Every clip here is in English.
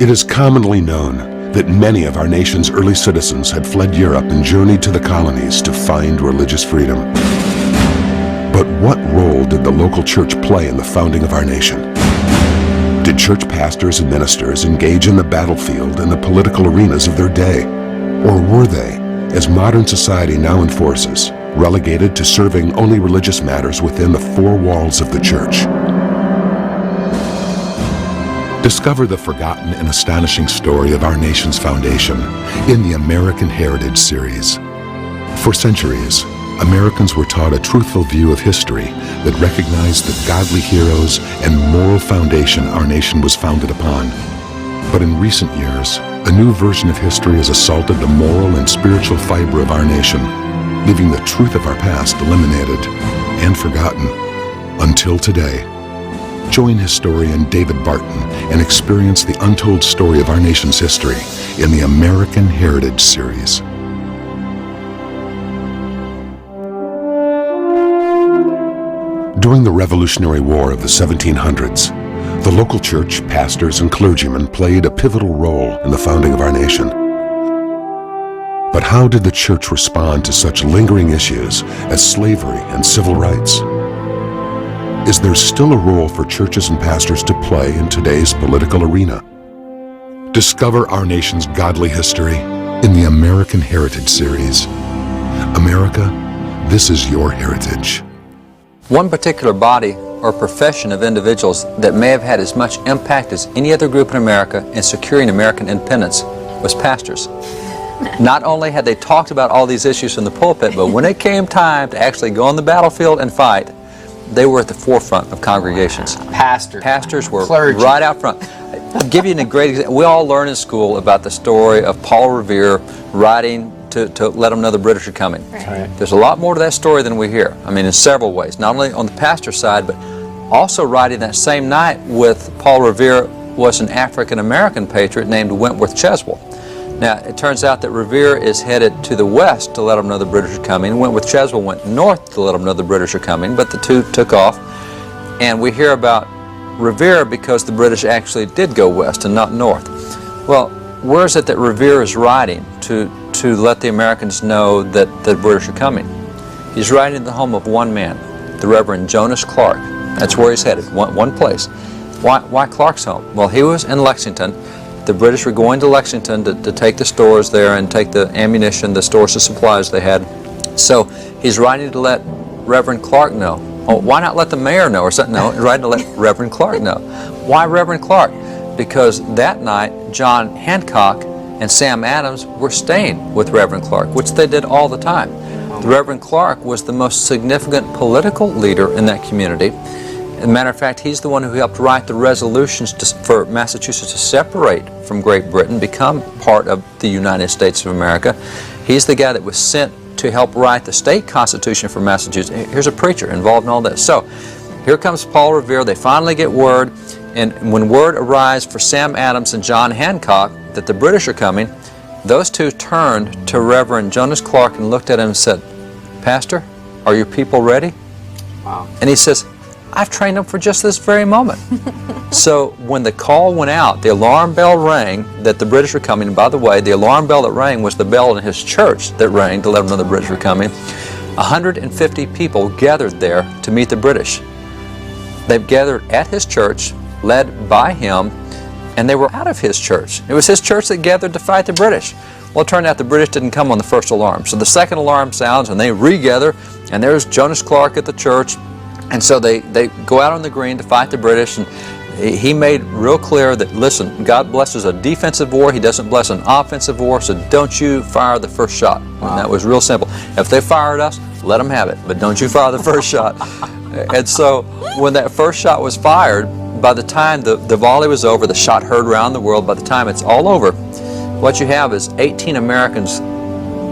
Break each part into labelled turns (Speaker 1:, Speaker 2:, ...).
Speaker 1: It is commonly known that many of our nation's early citizens had fled Europe and journeyed to the colonies to find religious freedom. But what role did the local church play in the founding of our nation? Did church pastors and ministers engage in the battlefield and the political arenas of their day? Or were they, as modern society now enforces, relegated to serving only religious matters within the four walls of the church? Discover the forgotten and astonishing story of our nation's foundation in the American Heritage series. For centuries, Americans were taught a truthful view of history that recognized the godly heroes and moral foundation our nation was founded upon. But in recent years, a new version of history has assaulted the moral and spiritual fiber of our nation, leaving the truth of our past eliminated and forgotten until today. Join historian David Barton and experience the untold story of our nation's history in the American Heritage series. During the Revolutionary War of the 1700s, the local church, pastors, and clergymen played a pivotal role in the founding of our nation. But how did the church respond to such lingering issues as slavery and civil rights? Is there still a role for churches and pastors to play in today's political arena? Discover our nation's godly history in the American Heritage series. America, this is your heritage.
Speaker 2: One particular body or profession of individuals that may have had as much impact as any other group in America in securing American independence was pastors. Not only had they talked about all these issues in the pulpit, but when it came time to actually go on the battlefield and fight, they were at the forefront of congregations. Pastors were
Speaker 3: clergy.
Speaker 2: Right out front. I'll give you a great example. We all learn in school about the story of Paul Revere writing to let them know the British are coming.
Speaker 3: Right.
Speaker 2: There's a lot more to that story than we hear. I mean, in several ways. Not only on the pastor's side, but also writing that same night with Paul Revere was an African-American patriot named Wentworth Cheswell. Now, it turns out that Revere is headed to the west to let them know the British are coming. Wentworth Cheswell went north to let them know the British are coming, but the two took off. And we hear about Revere because the British actually did go west and not north. Well, where is it that Revere is writing to let the Americans know that the British are coming? He's writing in the home of one man, the Reverend Jonas Clark. That's where he's headed, one place. Why Clark's home? Well, he was in Lexington. The British were going to Lexington to take the stores there and take the ammunition, the stores of supplies they had. So he's writing to let Reverend Clark know. Oh, why not let the mayor know or something? No, he's writing to let Reverend Clark know. Why Reverend Clark? Because that night, John Hancock and Sam Adams were staying with Reverend Clark, which they did all the time. The Reverend Clark was the most significant political leader in that community. As a matter of fact, he's the one who helped write the resolutions for Massachusetts to separate from Great Britain, become part of the United States of America. He's the guy that was sent to help write the state constitution for Massachusetts. Here's a preacher involved in all this. So here comes Paul Revere. They finally get word, and when word arrives for Sam Adams and John Hancock that the British are coming, those two turned to Reverend Jonas Clark and looked at him and said, "Pastor, are your people ready?"
Speaker 3: Wow.
Speaker 2: And he says, "I've trained them for just this very moment." So when the call went out, the alarm bell rang that the British were coming. And by the way, the alarm bell that rang was the bell in his church that rang to let them know the British were coming. 150 people gathered there to meet the British. They gathered at his church, led by him, and they were out of his church. It was his church that gathered to fight the British. Well, it turned out the British didn't come on the first alarm. So the second alarm sounds and they regather, and there's Jonas Clark at the church. And so they go out on the green to fight the British, and he made real clear that, listen, God blesses a defensive war, He doesn't bless an offensive war, so don't you fire the first shot. Wow. And that was real simple. If they fired us, let them have it, but don't you fire the first shot. And so when that first shot was fired, by the time the volley was over, the shot heard around the world, by the time it's all over, what you have is 18 Americans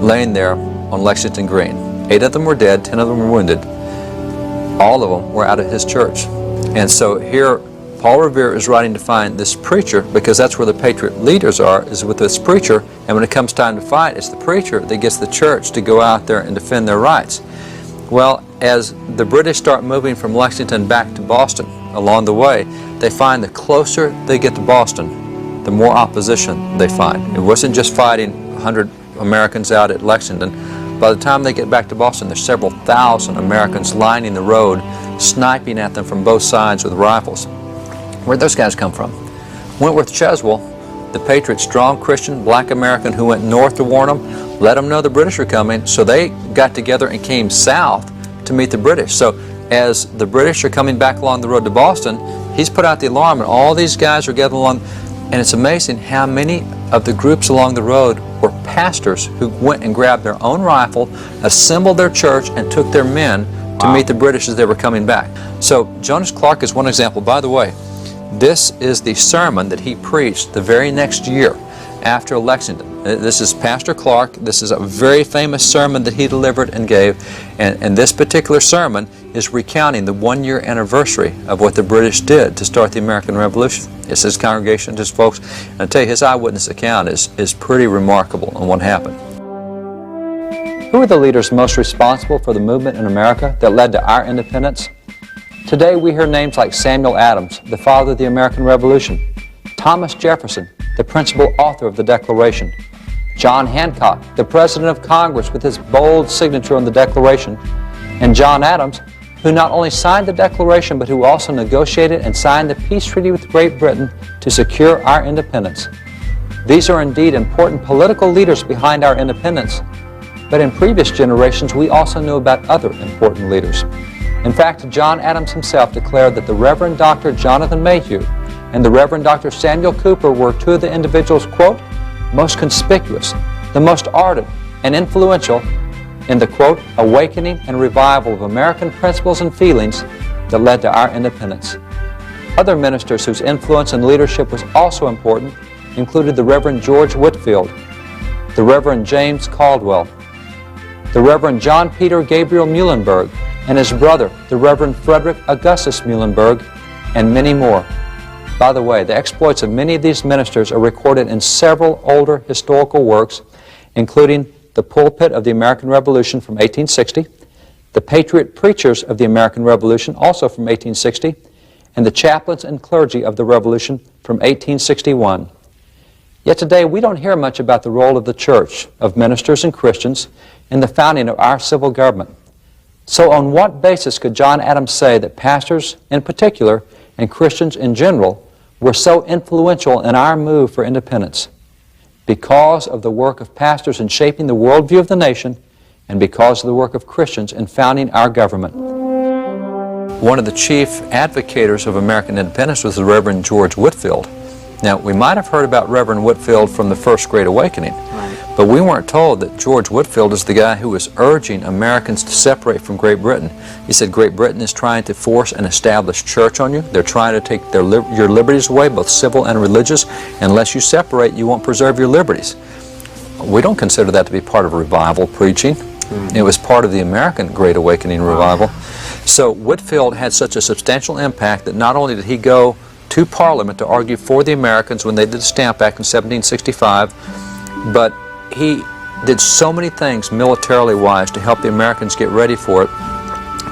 Speaker 2: laying there on Lexington Green. 8 of them were dead, 10 of them were wounded. All of them were out of his church. And so here, Paul Revere is writing to find this preacher, because that's where the patriot leaders are, is with this preacher. And when it comes time to fight, it's the preacher that gets the church to go out there and defend their rights. Well, as the British start moving from Lexington back to Boston along the way, they find the closer they get to Boston, the more opposition they find. It wasn't just fighting 100 Americans out at Lexington. By the time they get back to Boston, there's several thousand Americans lining the road, sniping at them from both sides with rifles. Where'd those guys come from? Wentworth Cheswell, the patriot, strong Christian, black American who went north to warn them, let them know the British are coming, so they got together and came south to meet the British. So as the British are coming back along the road to Boston, he's put out the alarm and all these guys are getting along. And it's amazing how many of the groups along the road were pastors who went and grabbed their own rifle, assembled their church, and took their men to meet the British as they were coming back. So Jonas Clark is one example. By the way, this is the sermon that he preached the very next year after Lexington. This is Pastor Clark. This is a very famous sermon that he delivered and gave. And this particular sermon is recounting the one-year anniversary of what the British did to start the American Revolution. It's his congregation, his folks. And I tell you, his eyewitness account is pretty remarkable on what happened. Who are the leaders most responsible for the movement in America that led to our independence? Today we hear names like Samuel Adams, the father of the American Revolution, Thomas Jefferson, the principal author of the Declaration, John Hancock, the President of Congress with his bold signature on the Declaration, and John Adams, who not only signed the Declaration but who also negotiated and signed the peace treaty with Great Britain to secure our independence. These are indeed important political leaders behind our independence, but in previous generations we also knew about other important leaders. In fact, John Adams himself declared that the Reverend Dr. Jonathan Mayhew and the Reverend Dr. Samuel Cooper were two of the individuals, quote, most conspicuous, the most ardent and influential in the, quote, awakening and revival of American principles and feelings that led to our independence. Other ministers whose influence and leadership was also important included the Reverend George Whitefield, the Reverend James Caldwell, the Reverend John Peter Gabriel Muhlenberg, and his brother, the Reverend Frederick Augustus Muhlenberg, and many more. By the way, the exploits of many of these ministers are recorded in several older historical works, including The Pulpit of the American Revolution from 1860, The Patriot Preachers of the American Revolution, also from 1860, and The Chaplains and Clergy of the Revolution from 1861. Yet today we don't hear much about the role of the church, of ministers and Christians, in the founding of our civil government. So on what basis could John Adams say that pastors in particular and Christians in general were so influential in our move for independence? Because of the work of pastors in shaping the worldview of the nation and because of the work of Christians in founding our government. One of the chief advocators of American independence was the Reverend George Whitefield. Now, we might have heard about Reverend Whitefield from the First Great Awakening, but we weren't told that George Whitefield is the guy who was urging Americans to separate from Great Britain. He said Great Britain is trying to force an established church on you. They're trying to take your liberties away, both civil and religious. Unless you separate, you won't preserve your liberties. We don't consider that to be part of revival preaching. It was part of the American Great Awakening revival. So Whitefield had such a substantial impact that not only did he go to Parliament to argue for the Americans when they did the Stamp Act in 1765, but he did so many things militarily wise to help the Americans get ready for it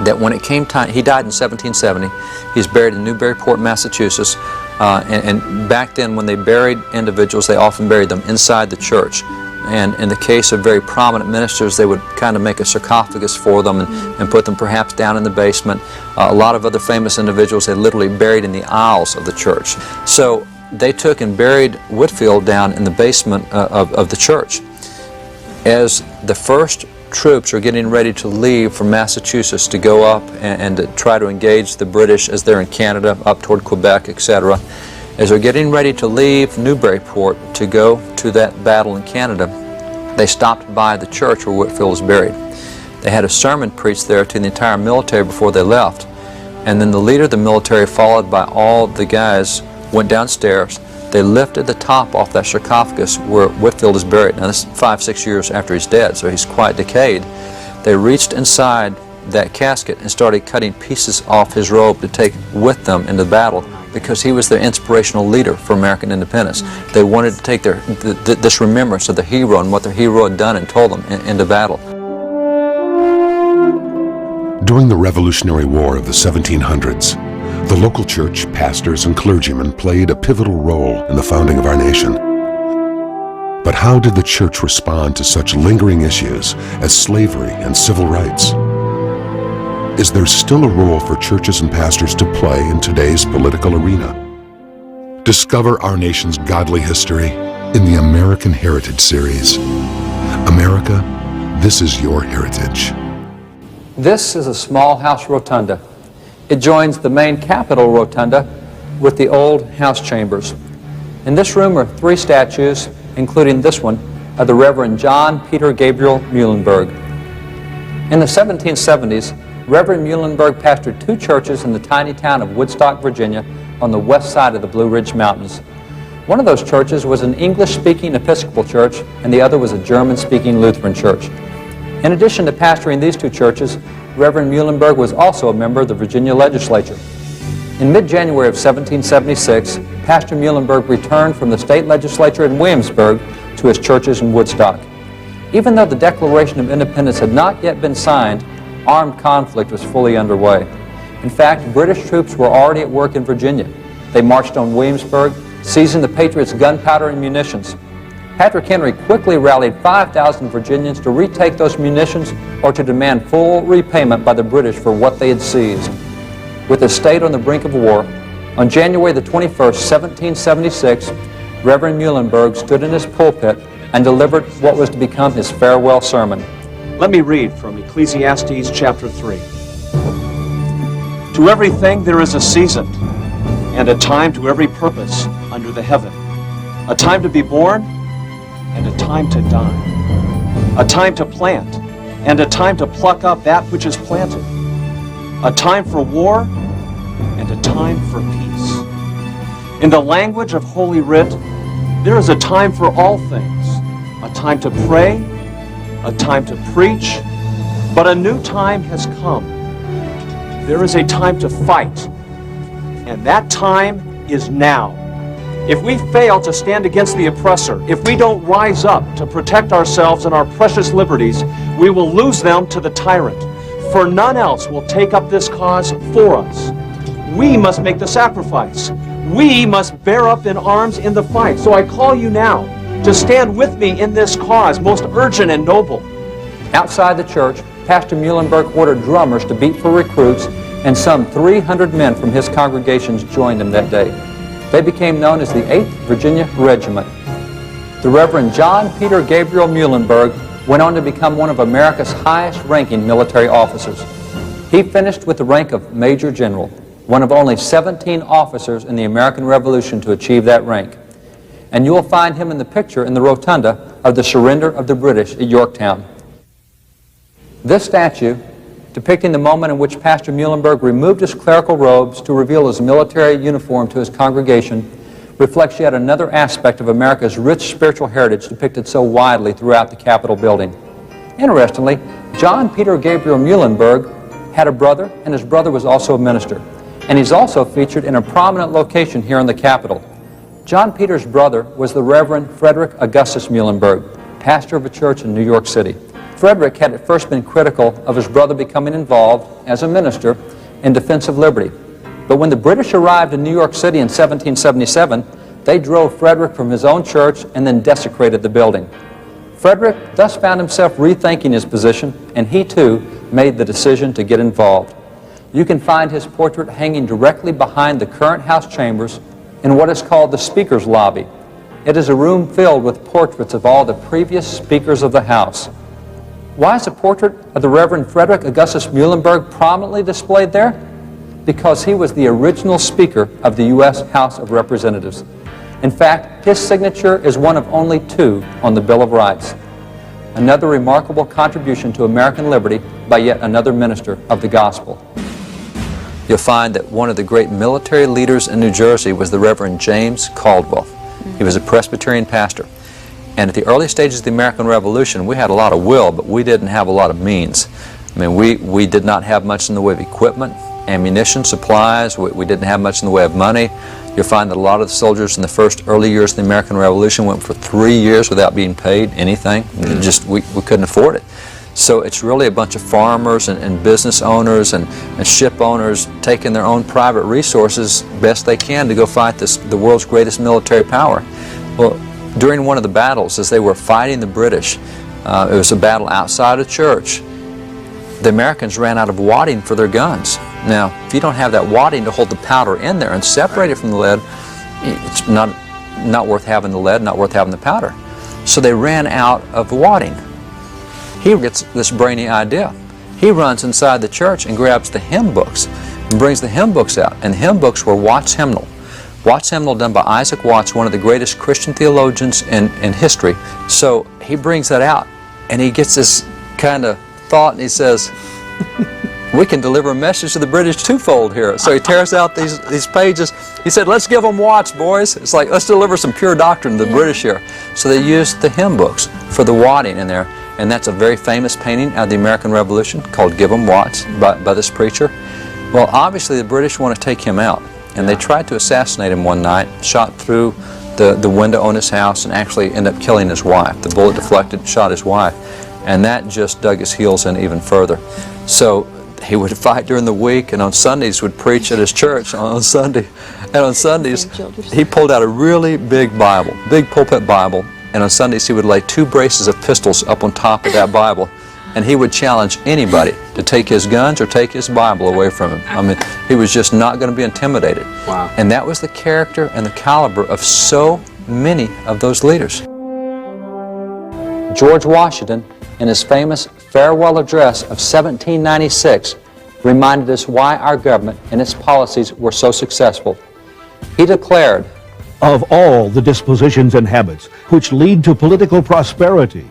Speaker 2: that when it came time, he died in 1770. He's buried in Newburyport, Massachusetts, and back then when they buried individuals, they often buried them inside the church. And in the case of very prominent ministers, they would kind of make a sarcophagus for them and put them perhaps down in the basement. A lot of other famous individuals they literally buried in the aisles of the church. So they took and buried Whitefield down in the basement of the church. As the first troops are getting ready to leave from Massachusetts to go up and to try to engage the British as they're in Canada, up toward Quebec, etc., as they're getting ready to leave Newburyport to go to that battle in Canada, they stopped by the church where Whitefield was buried. They had a sermon preached there to the entire military before they left. And then the leader of the military, followed by all the guys, went downstairs. They lifted the top off that sarcophagus where Whitefield is buried. Now this is 5-6 years after he's dead, so he's quite decayed. They reached inside that casket and started cutting pieces off his robe to take with them into battle because he was their inspirational leader for American independence. They wanted to take this remembrance of the hero and what their hero had done and told them into battle.
Speaker 1: During the Revolutionary War of the 1700s, The local church, pastors, and clergymen played a pivotal role in the founding of our nation. But how did the church respond to such lingering issues as slavery and civil rights? Is there still a role for churches and pastors to play in today's political arena? Discover our nation's godly history in the American Heritage Series. America, this is your heritage.
Speaker 2: This is a small house rotunda. It joins the main Capitol rotunda with the old House chambers. In this room are 3 statues, including this one, of the Reverend John Peter Gabriel Muhlenberg. In the 1770s, Reverend Muhlenberg pastored 2 churches in the tiny town of Woodstock, Virginia, on the west side of the Blue Ridge Mountains. One of those churches was an English-speaking Episcopal church, and the other was a German-speaking Lutheran church. In addition to pastoring these 2 churches, Reverend Muhlenberg was also a member of the Virginia legislature. In mid-January of 1776, Pastor Muhlenberg returned from the state legislature in Williamsburg to his churches in Woodstock. Even though the Declaration of Independence had not yet been signed, armed conflict was fully underway. In fact, British troops were already at work in Virginia. They marched on Williamsburg, seizing the Patriots' gunpowder and munitions. Patrick Henry quickly rallied 5,000 Virginians to retake those munitions or to demand full repayment by the British for what they had seized. With the state on the brink of war, on January the 21st, 1776, Reverend Muhlenberg stood in his pulpit and delivered what was to become his farewell sermon.
Speaker 3: Let me read from Ecclesiastes chapter 3. To everything there is a season, and a time to every purpose under the heaven, a time to be born, and a time to die, a time to plant, and a time to pluck up that which is planted, a time for war, and a time for peace. In the language of Holy Writ, there is a time for all things, a time to pray, a time to preach, but a new time has come. There is a time to fight, and that time is now. If we fail to stand against the oppressor, if we don't rise up to protect ourselves and our precious liberties, we will lose them to the tyrant, for none else will take up this cause for us. We must make the sacrifice. We must bear up in arms in the fight. So I call you now to stand with me in this cause, most urgent and noble.
Speaker 2: Outside the church, Pastor Muhlenberg ordered drummers to beat for recruits, and some 300 men from his congregations joined him that day. They became known as the 8th Virginia Regiment. The Reverend John Peter Gabriel Muhlenberg went on to become one of America's highest-ranking military officers. He finished with the rank of Major General, one of only 17 officers in the American Revolution to achieve that rank. And you will find him in the picture in the rotunda of the surrender of the British at Yorktown. This statue, depicting the moment in which Pastor Muhlenberg removed his clerical robes to reveal his military uniform to his congregation, reflects yet another aspect of America's rich spiritual heritage depicted so widely throughout the Capitol building. Interestingly, John Peter Gabriel Muhlenberg had a brother, and his brother was also a minister. And he's also featured in a prominent location here in the Capitol. John Peter's brother was the Reverend Frederick Augustus Muhlenberg, pastor of a church in New York City. Frederick had at first been critical of his brother becoming involved as a minister in defense of liberty. But when the British arrived in New York City in 1777, they drove Frederick from his own church and then desecrated the building. Frederick thus found himself rethinking his position, and he too made the decision to get involved. You can find his portrait hanging directly behind the current House chambers in what is called the Speaker's Lobby. It is a room filled with portraits of all the previous Speakers of the House. Why is a portrait of the Reverend Frederick Augustus Muhlenberg prominently displayed there? Because he was the original Speaker of the U.S. House of Representatives. In fact, his signature is one of only 2 on the Bill of Rights. Another remarkable contribution to American liberty by yet another minister of the gospel. You'll find that one of the great military leaders in New Jersey was the Reverend James Caldwell. He was a Presbyterian pastor. And at the early stages of the American Revolution, we had a lot of will, but we didn't have a lot of means. I mean, we did not have much in the way of equipment, ammunition, supplies. We didn't have much in the way of money. You'll find that a lot of the soldiers in the first early years of the American Revolution went for 3 years without being paid anything. We couldn't afford it. So it's really a bunch of farmers and business owners and ship owners taking their own private resources best they can to go fight the world's greatest military power. Well, during one of the battles, as they were fighting the British, it was a battle outside a church, the Americans ran out of wadding for their guns. Now, if you don't have that wadding to hold the powder in there and separate it from the lead, it's not worth having the lead, not worth having the powder. So they ran out of wadding. He gets this brainy idea. He runs inside the church and grabs the hymn books and brings the hymn books out. And the hymn books were Watts Hymnal. Watts Hymnal done by Isaac Watts, one of the greatest Christian theologians in history. So he brings that out and he gets this kind of thought and he says, we can deliver a message to the British twofold here. So he tears out these pages. He said, let's give them Watts, boys. It's like, let's deliver some pure doctrine to the British here. So they used the hymn books for the wadding in there. And that's a very famous painting out of the American Revolution called Give 'em Watts by this preacher. Well, obviously the British want to take him out. And they tried to assassinate him one night, shot through the window on his house and actually ended up killing his wife. The bullet deflected, shot his wife. And that just dug his heels in even further. So he would fight during the week, and on Sundays would preach at his church on Sunday. And on Sundays, he pulled out a really big Bible, big pulpit Bible, and on Sundays he would lay 2 braces of pistols up on top of that Bible, and he would challenge anybody to take his guns or take his Bible away from him. I mean, he was just not going to be intimidated.
Speaker 4: Wow.
Speaker 2: And that was the character and the caliber of so many of those leaders. George Washington, in his famous farewell address of 1796, reminded us why our government and its policies were so successful. He declared,
Speaker 5: Of all the dispositions and habits which lead to political prosperity,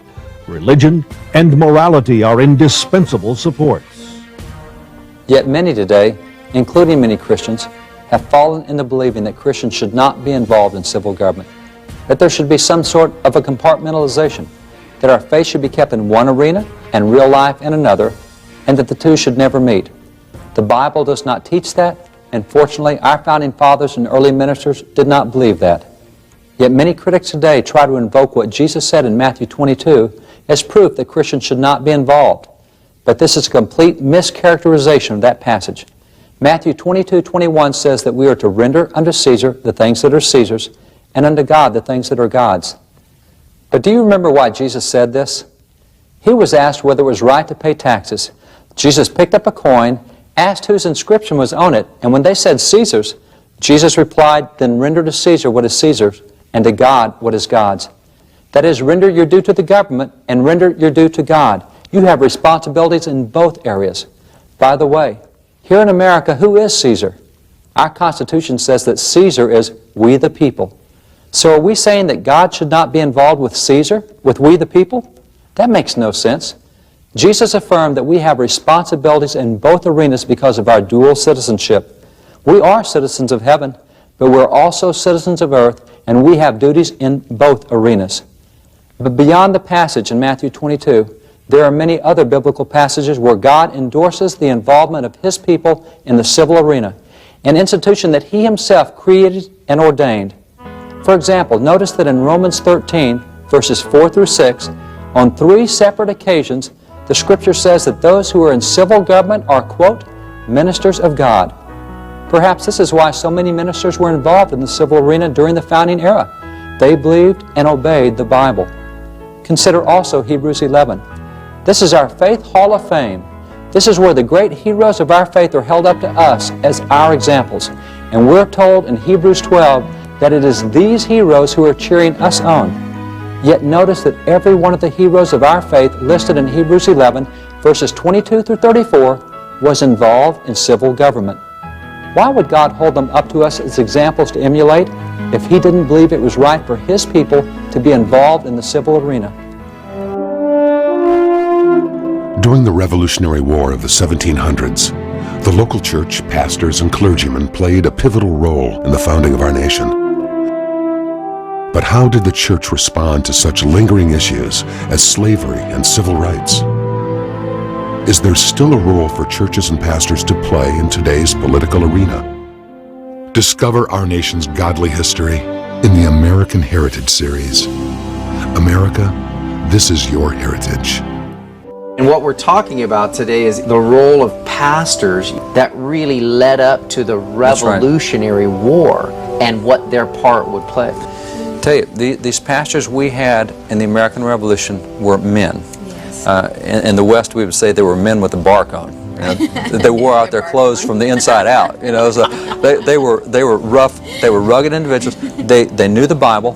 Speaker 5: religion and morality are indispensable supports.
Speaker 2: Yet many today, including many Christians, have fallen into believing that Christians should not be involved in civil government, that there should be some sort of a compartmentalization, that our faith should be kept in one arena and real life in another, and that the two should never meet. The Bible does not teach that, and fortunately our founding fathers and early ministers did not believe that. Yet many critics today try to invoke what Jesus said in Matthew 22 as proof that Christians should not be involved. But this is a complete mischaracterization of that passage. Matthew 22:21 says that we are to render unto Caesar the things that are Caesar's, and unto God the things that are God's. But do you remember why Jesus said this? He was asked whether it was right to pay taxes. Jesus picked up a coin, asked whose inscription was on it, and when they said Caesar's, Jesus replied, then render to Caesar what is Caesar's, and to God what is God's. That is, render your due to the government and render your due to God. You have responsibilities in both areas. By the way, here in America, who is Caesar? Our Constitution says that Caesar is we the people. So are we saying that God should not be involved with Caesar, with we the people? That makes no sense. Jesus affirmed that we have responsibilities in both arenas because of our dual citizenship. We are citizens of heaven, but we're also citizens of earth, and we have duties in both arenas. But beyond the passage in Matthew 22, there are many other biblical passages where God endorses the involvement of His people in the civil arena, an institution that He Himself created and ordained. For example, notice that in Romans 13, verses 4 through 6, on 3 separate occasions, the Scripture says that those who are in civil government are, quote, ministers of God. Perhaps this is why so many ministers were involved in the civil arena during the founding era. They believed and obeyed the Bible. Consider also Hebrews 11. This is our Faith Hall of Fame. This is where the great heroes of our faith are held up to us as our examples. And we're told in Hebrews 12 that it is these heroes who are cheering us on. Yet notice that every one of the heroes of our faith listed in Hebrews 11, verses 22 through 34, was involved in civil government. Why would God hold them up to us as examples to emulate if He didn't believe it was right for His people to be involved in the civil arena?
Speaker 1: During the Revolutionary War of the 1700s, the local church, pastors, and clergymen played a pivotal role in the founding of our nation. But how did the church respond to such lingering issues as slavery and civil rights? Is there still a role for churches and pastors to play in today's political arena? Discover our nation's godly history in the American Heritage Series. America, this is your heritage.
Speaker 4: And what we're talking about today is the role of pastors that really led up to the Revolutionary War and what their part would play.
Speaker 2: Tell you, these pastors we had in the American Revolution were men. Yes. In the West, we would say they were men with a bark on. You know, they wore out their clothes from the inside out. You know, so they were rough. They were rugged individuals. They knew the Bible.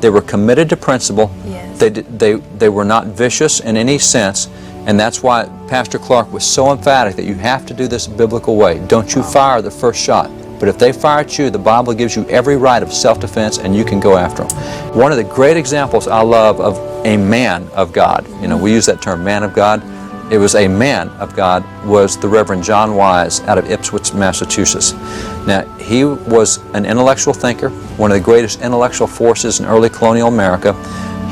Speaker 2: They were committed to principle.
Speaker 6: Yes.
Speaker 2: They were not vicious in any sense, and that's why Pastor Clark was so emphatic that you have to do this biblical way. Don't you fire the first shot. But if they fire at you, the Bible gives you every right of self-defense, and you can go after them. One of the great examples I love of a man of God, you know, we use that term, man of God. It was a man of God, was the Reverend John Wise out of Ipswich, Massachusetts. Now, he was an intellectual thinker, one of the greatest intellectual forces in early colonial America.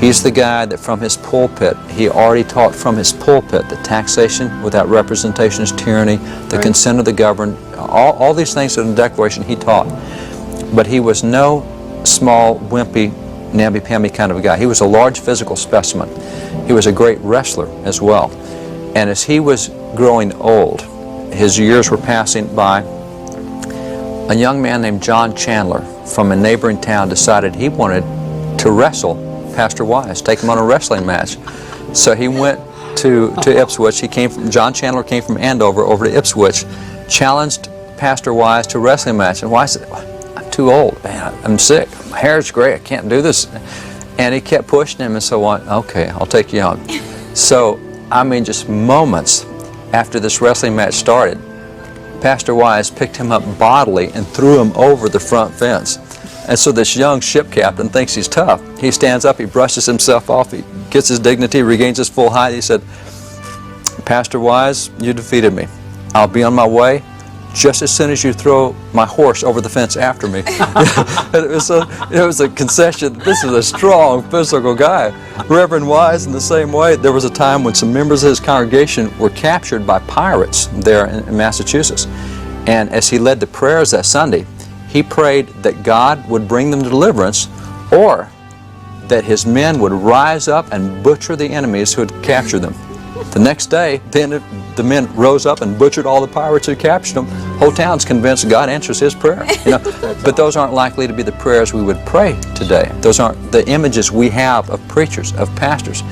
Speaker 2: He's the guy that from his pulpit, he already taught from his pulpit that taxation without representation is tyranny, the consent of the governed, all these things in the Declaration he taught. But he was no small, wimpy, namby-pamby kind of a guy. He was a large physical specimen. He was a great wrestler as well. And as he was growing old, his years were passing by, a young man named John Chandler from a neighboring town decided he wanted to wrestle Pastor Wise, take him on a wrestling match. So he went to Ipswich. John Chandler came from Andover over to Ipswich, challenged Pastor Wise to a wrestling match. And Wise said, I'm too old, man. I'm sick. My hair's gray. I can't do this. And he kept pushing him and so on. Okay, I'll take you on. So, I mean, just moments after this wrestling match started, Pastor Wise picked him up bodily and threw him over the front fence. And so this young ship captain thinks he's tough. He stands up, he brushes himself off, he gets his dignity, regains his full height. He said, Pastor Wise, you defeated me. I'll be on my way just as soon as you throw my horse over the fence after me. It was a concession. This is a strong physical guy. Reverend Wise, in the same way, there was a time when some members of his congregation were captured by pirates there in Massachusetts. And as he led the prayers that Sunday, he prayed that God would bring them deliverance, or that his men would rise up and butcher the enemies who had captured them. The next day, the men rose up and butchered all the pirates who captured them. The whole town's convinced God answers his prayer. You know? But those aren't likely to be the prayers we would pray today. Those aren't the images we have of preachers, of pastors.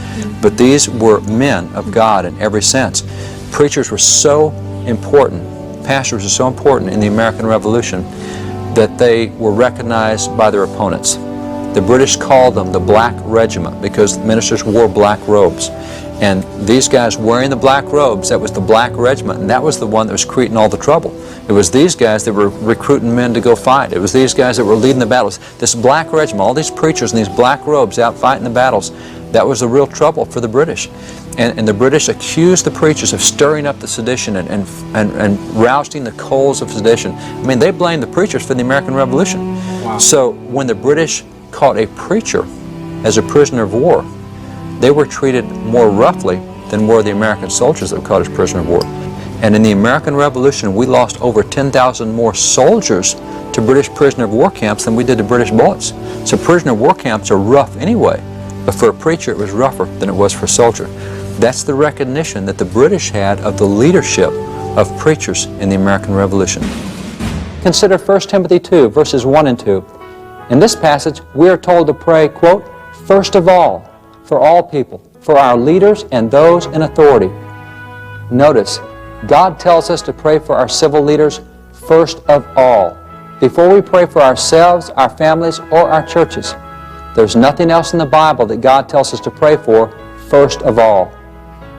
Speaker 2: But these were men of God in every sense. Preachers were so important, pastors were so important in the American Revolution that they were recognized by their opponents. The British called them the Black Regiment because ministers wore black robes. And these guys wearing the black robes, that was the Black Regiment, and that was the one that was creating all the trouble. It was these guys that were recruiting men to go fight. It was these guys that were leading the battles. This Black Regiment, all these preachers in these black robes out fighting the battles, that was the real trouble for the British. And the British accused the preachers of stirring up the sedition and rousing the coals of sedition. I mean, they blamed the preachers for the American Revolution.
Speaker 4: Wow.
Speaker 2: So when the British caught a preacher as a prisoner of war, they were treated more roughly than were the American soldiers that were caught as prisoner of war. And in the American Revolution, we lost over 10,000 more soldiers to British prisoner of war camps than we did to British bullets. So prisoner of war camps are rough anyway, but for a preacher it was rougher than it was for a soldier. That's the recognition that the British had of the leadership of preachers in the American Revolution. Consider 1 Timothy 2, verses 1 and 2. In this passage, we are told to pray, quote, first of all, for all people, for our leaders and those in authority. Notice, God tells us to pray for our civil leaders first of all, before we pray for ourselves, our families, or our churches. There's nothing else in the Bible that God tells us to pray for first of all.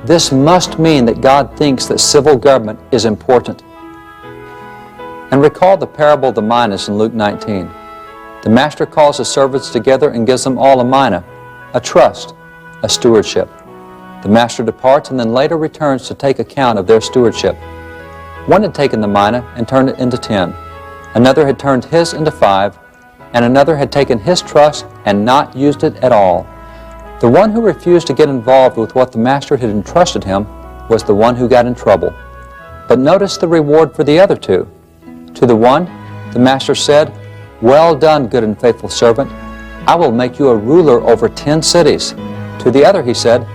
Speaker 2: This must mean that God thinks that civil government is important. And recall the parable of the minas in Luke 19. The master calls his servants together and gives them all a mina, a trust, a stewardship. The master departs and then later returns to take account of their stewardship. One had taken the mina and turned it into 10. Another had turned his into 5, and another had taken his trust and not used it at all. The one who refused to get involved with what the master had entrusted him was the one who got in trouble. But notice the reward for the other two. To the one, the master said, well done, good and faithful servant. I will make you a ruler over 10 cities. To the other he said,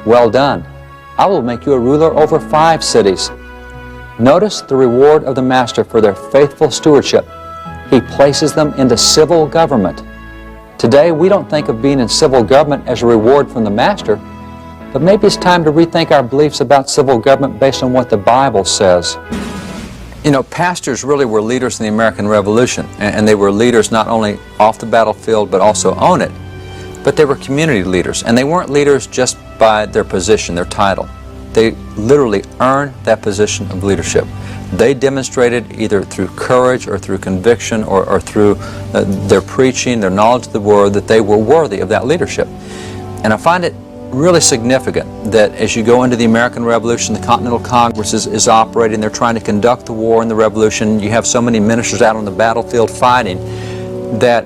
Speaker 2: well done. I will make you a ruler over 5 cities. Notice the reward of the master for their faithful stewardship. He places them into civil government. Today, we don't think of being in civil government as a reward from the master, but maybe it's time to rethink our beliefs about civil government based on what the Bible says. You know, pastors really were leaders in the American Revolution, and they were leaders not only off the battlefield but also on it, but they were community leaders, and they weren't leaders just by their position, their title. They literally earned that position of leadership. They demonstrated either through courage or through conviction or through their preaching, their knowledge of the Word, that they were worthy of that leadership. And I find it really significant that as you go into the American Revolution, the Continental Congress is operating, they're trying to conduct the war and the revolution, you have so many ministers out on the battlefield fighting, that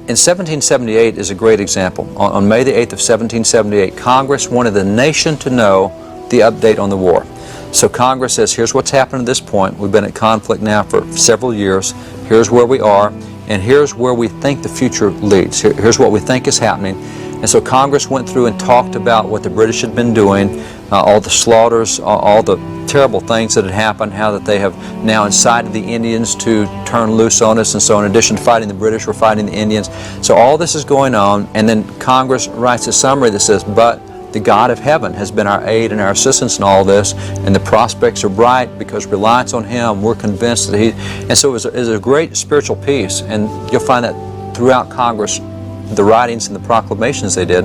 Speaker 2: in 1778 is a great example. On May the 8th of 1778, Congress wanted the nation to know the update on the war. So Congress says, here's what's happened at this point. We've been at conflict now for several years. Here's where we are, and here's where we think the future leads. Here's what we think is happening. And so Congress went through and talked about what the British had been doing, all the slaughters, all the terrible things that had happened, how that they have now incited the Indians to turn loose on us, and so in addition to fighting the British, we're fighting the Indians. So all this is going on, and then Congress writes a summary that says, but the God of heaven has been our aid and our assistance in all this, and the prospects are bright because reliance on Him, we're convinced that He... And so it was a great spiritual peace, and you'll find that throughout Congress, the writings and the proclamations they did.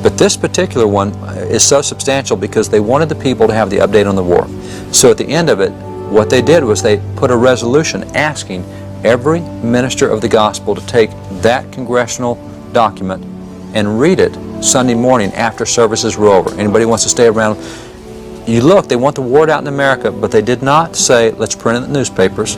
Speaker 2: But this particular one is so substantial because they wanted the people to have the update on the war. So at the end of it, what they did was they put a resolution asking every minister of the gospel to take that congressional document and read it Sunday morning after services were over. Anybody wants to stay around? You look, they want the word out in America, but they did not say, let's print it in the newspapers.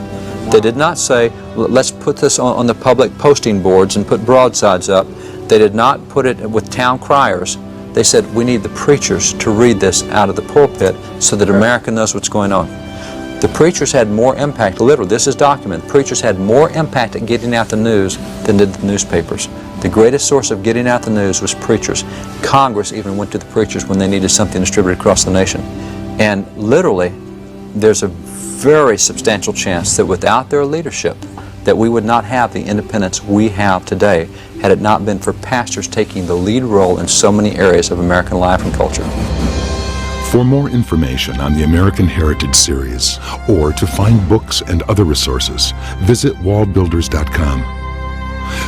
Speaker 2: They did not say, let's put this on the public posting boards and put broadsides up. They did not put it with town criers. They said, we need the preachers to read this out of the pulpit so that America knows what's going on. The preachers had more impact, literally, this is documented, preachers had more impact at getting out the news than did the newspapers. The greatest source of getting out the news was preachers. Congress even went to the preachers when they needed something distributed across the nation. And literally, there's a very substantial chance that without their leadership, that we would not have the independence we have today had it not been for pastors taking the lead role in so many areas of American life and culture.
Speaker 1: For more information on the American Heritage Series or to find books and other resources, visit wallbuilders.com.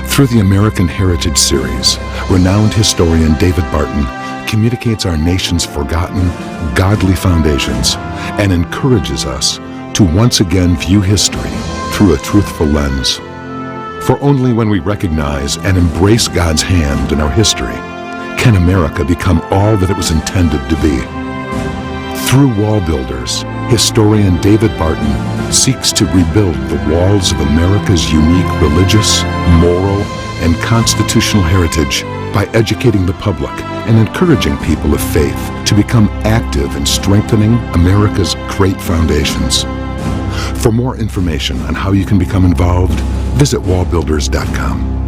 Speaker 1: Through the American Heritage Series, renowned historian David Barton communicates our nation's forgotten, godly foundations and encourages us to once again view history through a truthful lens. For only when we recognize and embrace God's hand in our history can America become all that it was intended to be. Through Wall Builders, historian David Barton seeks to rebuild the walls of America's unique religious, moral, and constitutional heritage by educating the public and encouraging people of faith to become active in strengthening America's great foundations. For more information on how you can become involved, visit wallbuilders.com.